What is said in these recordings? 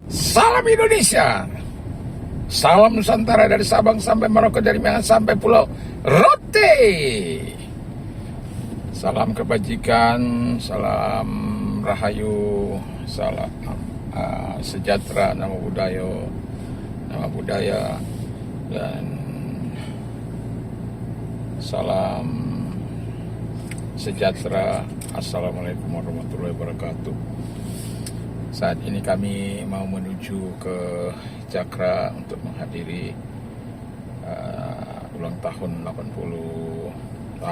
Salam Indonesia, salam Nusantara dari Sabang sampai Merauke, dari Medan sampai Pulau Rote. Salam kebajikan, salam rahayu, salam sejahtera, nama budaya, dan salam sejahtera. Assalamualaikum warahmatullahi wabarakatuh. Saat ini kami mau menuju ke Cakra untuk menghadiri ulang tahun 88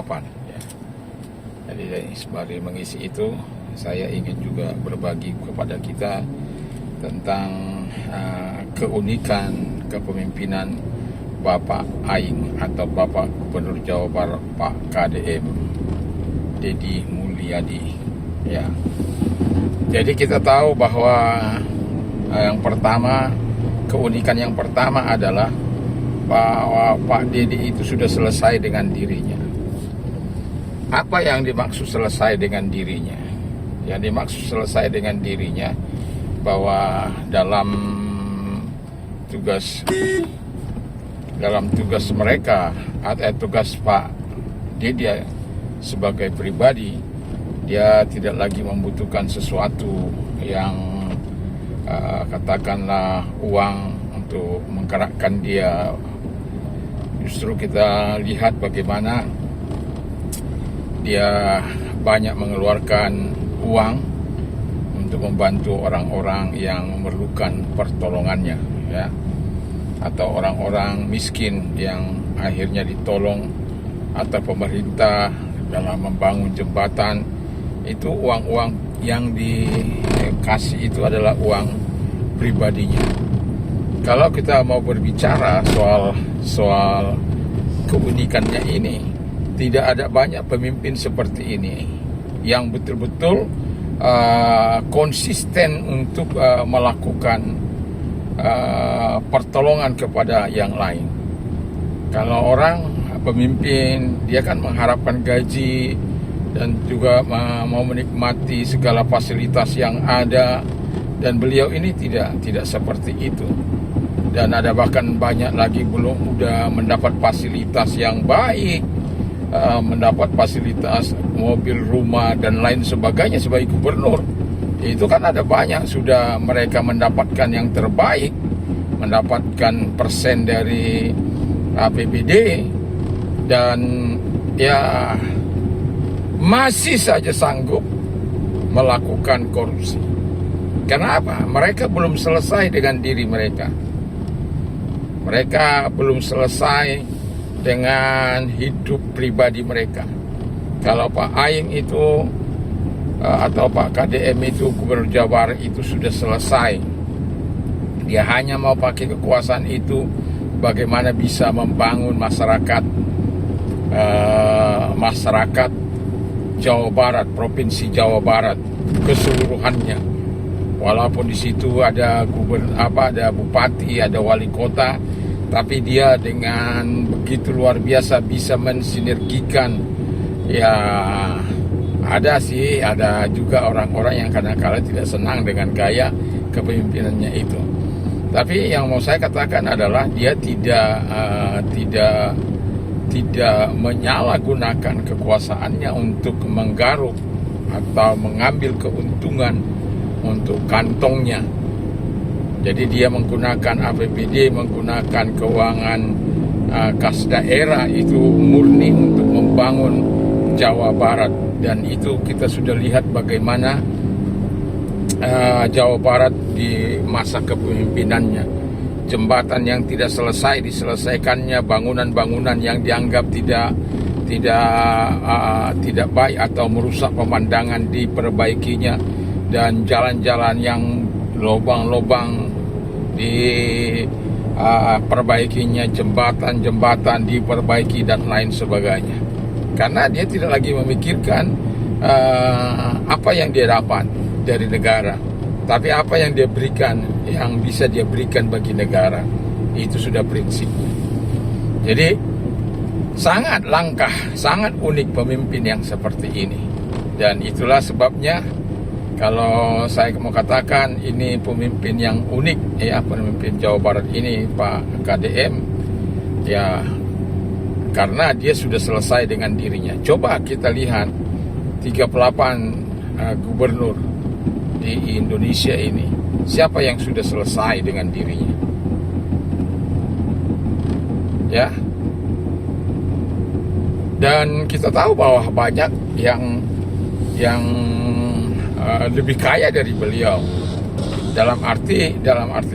ya. Jadi sembari mengisi itu, saya ingin juga berbagi kepada kita tentang keunikan kepemimpinan Bapak Aing atau Bapak Gubernur Jawa Barat Pak KDM Deddy Mulyadi ya. Jadi kita tahu bahwa keunikan yang pertama adalah bahwa Pak Deddy itu sudah selesai dengan dirinya. Apa yang dimaksud selesai dengan dirinya? Yang dimaksud selesai dengan dirinya bahwa dalam tugas mereka atau tugas Pak Deddy sebagai pribadi, dia tidak lagi membutuhkan sesuatu yang katakanlah uang untuk menggerakkan dia. Justru kita lihat bagaimana dia banyak mengeluarkan uang untuk membantu orang-orang yang memerlukan pertolongannya ya, atau orang-orang miskin yang akhirnya ditolong atau pemerintah dalam membangun jembatan. Itu uang-uang yang dikasih itu adalah uang pribadinya. Kalau kita mau berbicara soal keunikannya ini, tidak ada banyak pemimpin seperti ini yang betul-betul konsisten untuk melakukan pertolongan kepada yang lain. Kalau orang pemimpin, dia kan mengharapkan gaji dan juga mau menikmati segala fasilitas yang ada, dan beliau ini tidak seperti itu. Dan ada bahkan banyak lagi belum udah mendapat fasilitas yang baik, mendapat fasilitas mobil, rumah dan lain sebagainya sebagai gubernur. Itu kan ada banyak sudah mereka mendapatkan yang terbaik, mendapatkan persen dari APBD, dan ya masih saja sanggup melakukan korupsi. Kenapa? Mereka belum selesai dengan diri mereka. Mereka belum selesai dengan hidup pribadi mereka. Kalau Pak Aing itu atau Pak KDM itu, Gubernur Jawa Barat itu sudah selesai. Dia hanya mau pakai kekuasaan itu bagaimana bisa membangun masyarakat Jawa Barat, Provinsi Jawa Barat keseluruhannya. Walaupun di situ ada ada bupati, ada wali kota, tapi dia dengan begitu luar biasa bisa mensinergikan. Ya ada juga orang-orang yang kadang-kadang tidak senang dengan gaya kepemimpinannya itu. Tapi yang mau saya katakan adalah dia tidak menyalahgunakan kekuasaannya untuk menggaruk atau mengambil keuntungan untuk kantongnya. Jadi dia menggunakan APBD, menggunakan keuangan kas daerah itu murni untuk membangun Jawa Barat. Dan itu kita sudah lihat bagaimana Jawa Barat di masa kepemimpinannya. Jembatan yang tidak selesai diselesaikannya, bangunan-bangunan yang dianggap tidak baik atau merusak pemandangan diperbaikinya, dan jalan-jalan yang lubang-lubang diperbaikinya, jembatan-jembatan diperbaiki dan lain sebagainya. Karena dia tidak lagi memikirkan apa yang dia dapat dari negara, tapi apa yang dia berikan, yang bisa dia berikan bagi negara. Itu sudah prinsipnya. Jadi sangat langka, sangat unik pemimpin yang seperti ini. Dan itulah sebabnya Kalau saya mau katakan ini pemimpin yang unik ya, pemimpin Jawa Barat ini Pak KDM ya, karena dia sudah selesai dengan dirinya. Coba kita lihat 38 gubernur di Indonesia ini, siapa yang sudah selesai dengan dirinya? Ya. Dan kita tahu bahwa banyak yang lebih kaya dari beliau. Dalam arti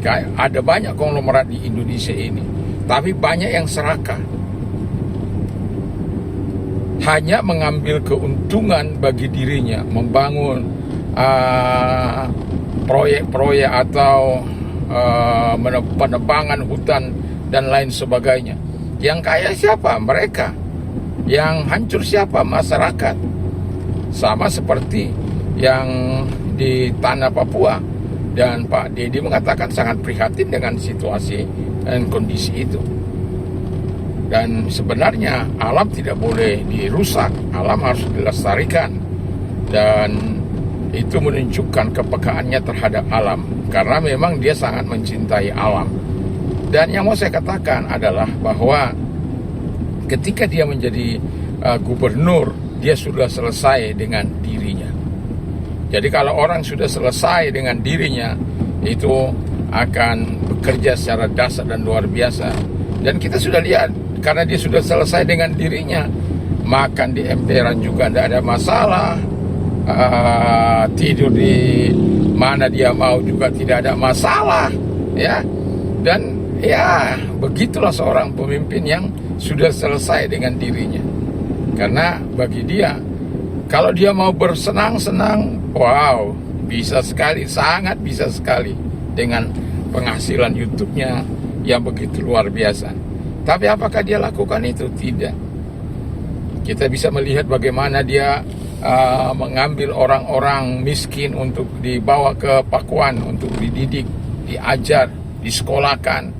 kaya, ada banyak konglomerat di Indonesia ini, tapi banyak yang serakah, hanya mengambil keuntungan bagi dirinya, membangun proyek-proyek atau penebangan hutan dan lain sebagainya. Yang kaya siapa? Mereka. Yang hancur siapa? Masyarakat. Sama seperti yang di tanah Papua, dan Pak Dedi mengatakan sangat prihatin dengan situasi dan kondisi itu. Dan sebenarnya alam tidak boleh dirusak, alam harus dilestarikan, dan itu menunjukkan kepekaannya terhadap alam, karena memang dia sangat mencintai alam. Dan yang mau saya katakan adalah bahwa ketika dia menjadi gubernur, dia sudah selesai dengan dirinya. Jadi kalau orang sudah selesai dengan dirinya, itu akan bekerja secara dahsyat dan luar biasa. Dan kita sudah lihat, karena dia sudah selesai dengan dirinya, makan di emperan juga tidak ada masalah, tidur di mana dia mau juga tidak ada masalah, ya. Dan ya begitulah seorang pemimpin yang sudah selesai dengan dirinya. Karena bagi dia, kalau dia mau bersenang-senang, wow, bisa sekali, sangat bisa sekali, dengan penghasilan YouTube-nya yang begitu luar biasa. Tapi apakah dia lakukan itu? Tidak. Kita bisa melihat bagaimana dia mengambil orang-orang miskin untuk dibawa ke Pakuan, untuk dididik, diajar, disekolahkan.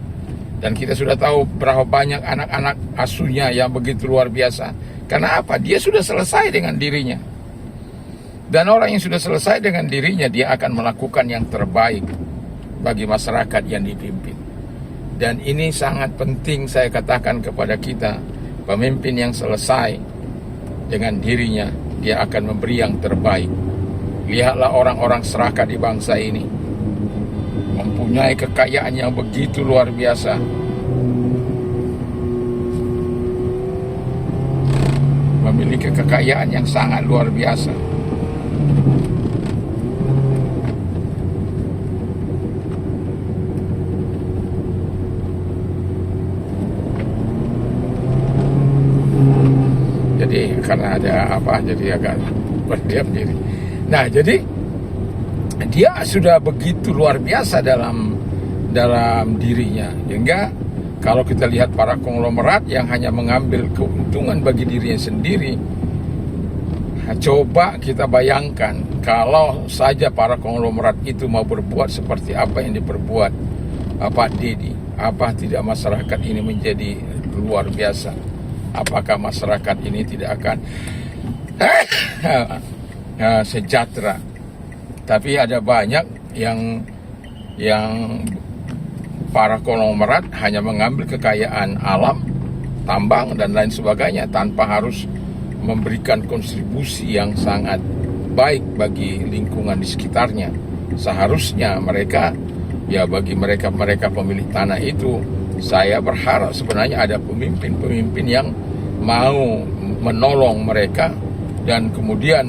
Dan kita sudah tahu berapa banyak anak-anak asuhnya yang begitu luar biasa. Karena apa? Dia sudah selesai dengan dirinya. Dan orang yang sudah selesai dengan dirinya, dia akan melakukan yang terbaik bagi masyarakat yang dipimpin. Dan ini sangat penting saya katakan kepada kita, pemimpin yang selesai dengan dirinya, dia akan memberi yang terbaik. Lihatlah orang-orang serakah di bangsa ini, mempunyai kekayaan yang begitu luar biasa, memiliki kekayaan yang sangat luar biasa. Jadi karena ada apa, jadi agak berdiam diri. Nah, jadi dia sudah begitu luar biasa dalam dirinya, hingga kalau kita lihat para konglomerat yang hanya mengambil keuntungan bagi dirinya sendiri, coba kita bayangkan kalau saja para konglomerat itu mau berbuat seperti apa yang diperbuat Pak Dedi, apa tidak masyarakat ini menjadi luar biasa? Apakah masyarakat ini tidak akan sejahtera? Tapi ada banyak yang para konglomerat hanya mengambil kekayaan alam, tambang dan lain sebagainya, tanpa harus memberikan kontribusi yang sangat baik bagi lingkungan di sekitarnya. Seharusnya mereka, ya bagi mereka pemilik tanah itu, saya berharap sebenarnya ada pemimpin-pemimpin yang mau menolong mereka, dan kemudian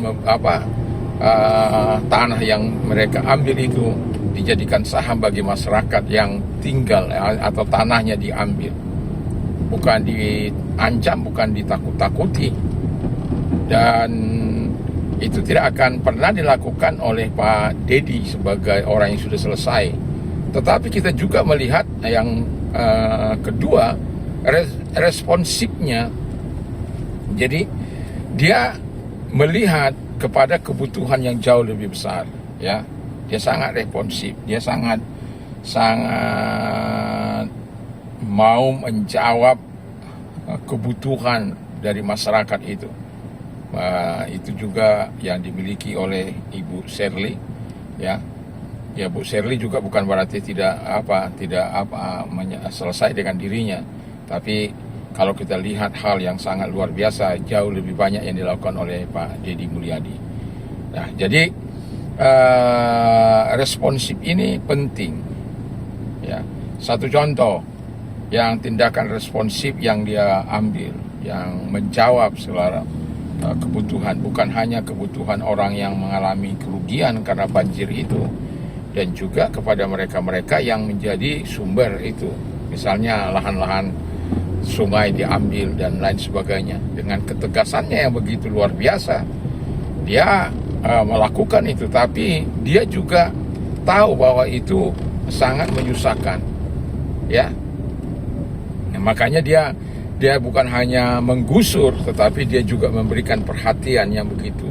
tanah yang mereka ambil itu dijadikan saham bagi masyarakat yang tinggal, atau tanahnya diambil, bukan diancam, bukan ditakut-takuti. Dan itu tidak akan pernah dilakukan oleh Pak Dedi sebagai orang yang sudah selesai. Tetapi kita juga melihat yang kedua, responsifnya. Jadi dia melihat kepada kebutuhan yang jauh lebih besar, ya. Dia sangat responsif, dia sangat mau menjawab kebutuhan dari masyarakat itu. Itu juga yang dimiliki oleh Ibu Shirley, ya. Ya, Bu Shirley juga bukan berarti tidak selesai dengan dirinya, tapi kalau kita lihat hal yang sangat luar biasa, jauh lebih banyak yang dilakukan oleh Pak Deddy Mulyadi. Nah, jadi responsif ini penting, ya. Satu contoh yang tindakan responsif yang dia ambil, yang menjawab segala kebutuhan, bukan hanya kebutuhan orang yang mengalami kerugian karena banjir itu, dan juga kepada mereka-mereka yang menjadi sumber itu, misalnya lahan-lahan sungai diambil dan lain sebagainya. Dengan ketegasannya yang begitu luar biasa, dia melakukan itu, tapi dia juga tahu bahwa itu sangat menyusahkan, ya. Nah, makanya dia bukan hanya menggusur, tetapi dia juga memberikan perhatian yang begitu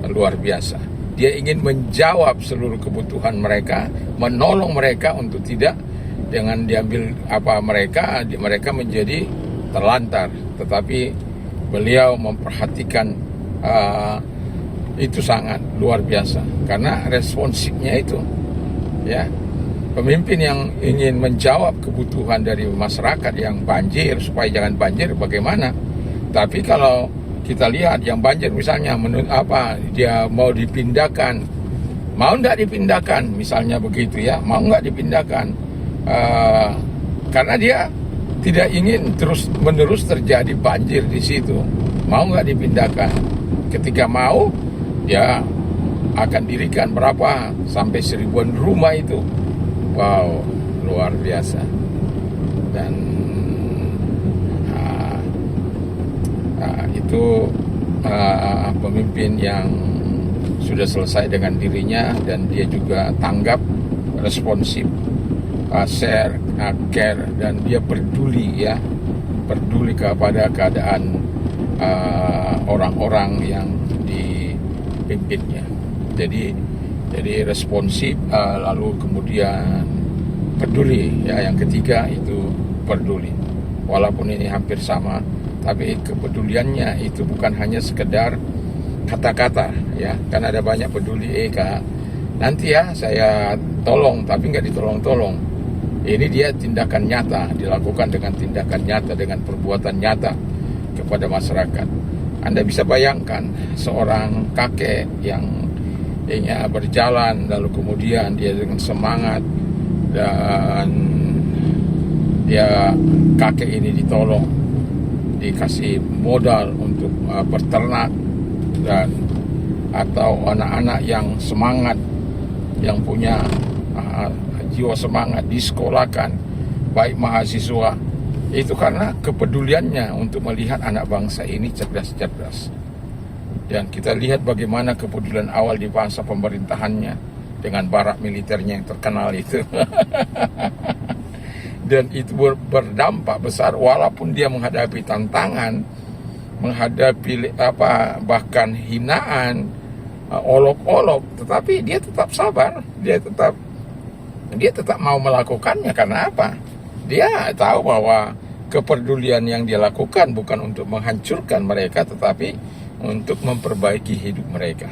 luar biasa. Dia ingin menjawab seluruh kebutuhan mereka, menolong mereka untuk tidak dengan diambil mereka menjadi terlantar. Tetapi beliau memperhatikan itu sangat luar biasa karena responsifnya itu, ya. Pemimpin yang ingin menjawab kebutuhan dari masyarakat yang banjir supaya jangan banjir bagaimana? Tapi kalau kita lihat yang banjir misalnya dia mau dipindahkan, mau nggak dipindahkan misalnya begitu, ya, mau nggak dipindahkan karena dia tidak ingin terus menerus terjadi banjir di situ, mau nggak dipindahkan. Ketika mau, ya akan dirikan berapa sampai 1000-an rumah itu. Wow, luar biasa. Dan itu pemimpin yang sudah selesai dengan dirinya, dan dia juga tanggap, responsif, share, care, dan dia peduli, ya, peduli kepada keadaan orang-orang yang dipimpinnya. Jadi responsif, lalu kemudian peduli, ya. Yang ketiga itu peduli. Walaupun ini hampir sama, tapi kepeduliannya itu bukan hanya sekedar kata-kata, ya. Kan ada banyak peduli, Kak, nanti ya saya tolong, tapi nggak ditolong-tolong. Ini dia tindakan nyata, dilakukan dengan tindakan nyata, dengan perbuatan nyata kepada masyarakat. Anda bisa bayangkan seorang kakek yang berjalan, lalu kemudian dia dengan semangat, dan kakek ini ditolong, dikasih modal untuk berternak, dan atau anak-anak yang semangat, yang punya jiwa semangat, disekolahkan, baik mahasiswa, itu karena kepeduliannya untuk melihat anak bangsa ini cerdas-cerdas. Dan kita lihat bagaimana kepedulian awal di masa pemerintahannya dengan barak militernya yang terkenal itu. Dan itu berdampak besar, walaupun dia menghadapi tantangan, menghadapi bahkan hinaan, olok-olok, tetapi dia tetap sabar, dia tetap mau melakukannya. Karena apa? Dia tahu bahwa kepedulian yang dia lakukan bukan untuk menghancurkan mereka, tetapi untuk memperbaiki hidup mereka.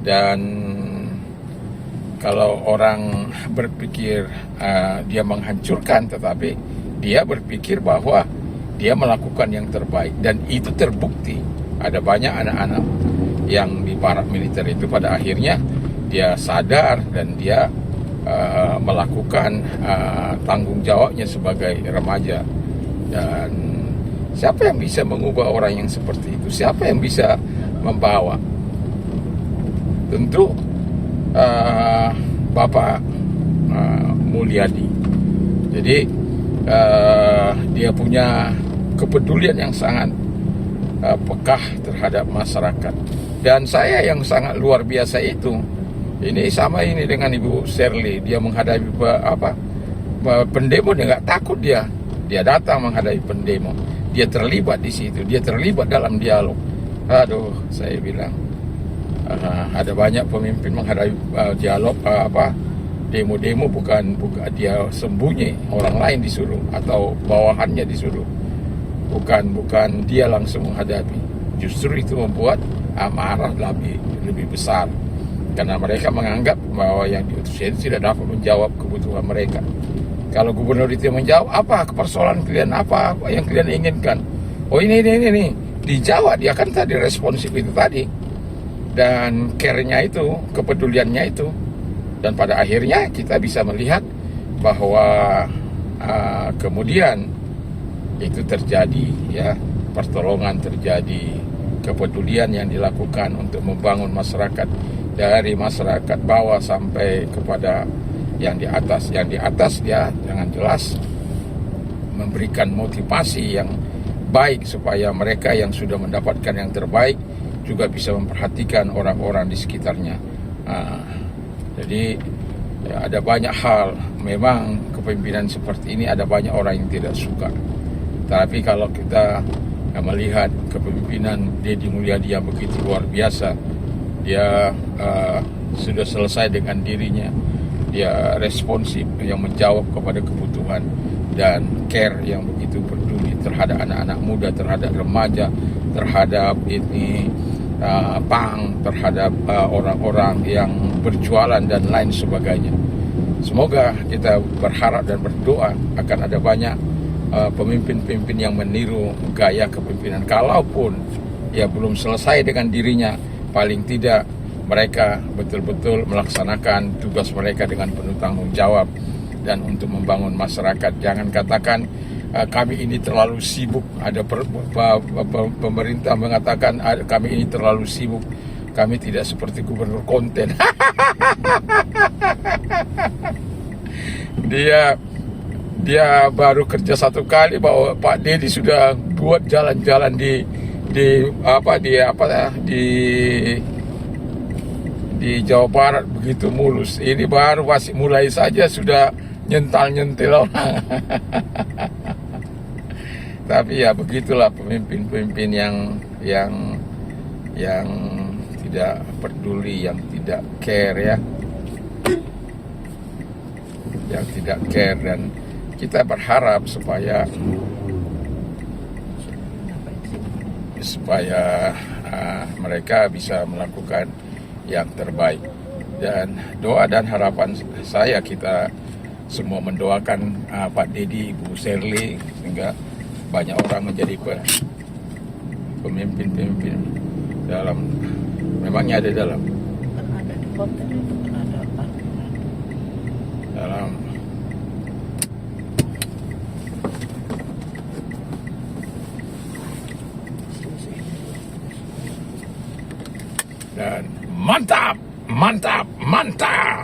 Dan kalau orang berpikir dia menghancurkan, tetapi dia berpikir bahwa dia melakukan yang terbaik, dan itu terbukti. Ada banyak anak-anak yang di barak militer itu pada akhirnya dia sadar dan dia melakukan tanggung jawabnya sebagai remaja. Dan siapa yang bisa mengubah orang yang seperti itu? Siapa yang bisa membawa? Tentu Bapak Mulyadi. Jadi dia punya kepedulian yang sangat pekah terhadap masyarakat. Dan saya yang sangat luar biasa itu, ini sama ini dengan Ibu Shirley. Dia menghadapi pendemo, dia nggak takut, dia datang menghadapi pendemo. Dia terlibat di situ, dia terlibat dalam dialog. Aduh, saya bilang ada banyak pemimpin menghadapi dialog demo-demo, bukan dia sembunyi, orang lain disuruh atau bawahannya disuruh, bukan dia langsung menghadapi. Justru itu membuat amarah lebih besar, karena mereka menganggap bahwa yang diutusnya itu tidak dapat menjawab kebutuhan mereka. Kalau gubernur itu menjawab, apa persoalan kalian, apa yang kalian inginkan? Oh ini, dijawab. Dia kan tadi responsif itu tadi, dan care-nya itu, kepeduliannya itu. Dan pada akhirnya kita bisa melihat bahwa kemudian itu terjadi, ya, pertolongan terjadi, kepedulian yang dilakukan untuk membangun masyarakat dari masyarakat bawah sampai kepada yang di atas. Yang di atas dia dengan jelas memberikan motivasi yang baik supaya mereka yang sudah mendapatkan yang terbaik juga bisa memperhatikan orang-orang di sekitarnya. Jadi ya, ada banyak hal. Memang kepemimpinan seperti ini ada banyak orang yang tidak suka. Tapi kalau kita melihat kepemimpinan Deddy Mulyadi yang begitu luar biasa, dia sudah selesai dengan dirinya, dia responsif yang menjawab kepada kebutuhan, dan care yang begitu peduli terhadap anak-anak muda, terhadap remaja, terhadap terhadap orang-orang yang berjualan dan lain sebagainya. Semoga kita berharap dan berdoa akan ada banyak pemimpin-pemimpin yang meniru gaya kepemimpinan. Kalaupun ya belum selesai dengan dirinya, paling tidak mereka betul-betul melaksanakan tugas mereka dengan penuh tanggung jawab dan untuk membangun masyarakat. Jangan katakan kami ini terlalu sibuk. Ada pemerintah mengatakan kami ini terlalu sibuk, kami tidak seperti gubernur konten. Dia baru kerja 1 kali bahwa Pak Deddy sudah buat jalan-jalan di Jawa Barat begitu mulus. Ini baru masih mulai saja sudah nyentil orang. Tapi ya begitulah pemimpin-pemimpin yang tidak peduli, yang tidak care, ya, yang tidak care. Dan kita berharap supaya mereka bisa melakukan yang terbaik. Dan doa dan harapan saya, kita semua mendoakan Pak Deddy, Ibu Sherly, sehingga banyak orang menjadi pemimpin-pemimpin dalam, memangnya ada dalam dan mantap.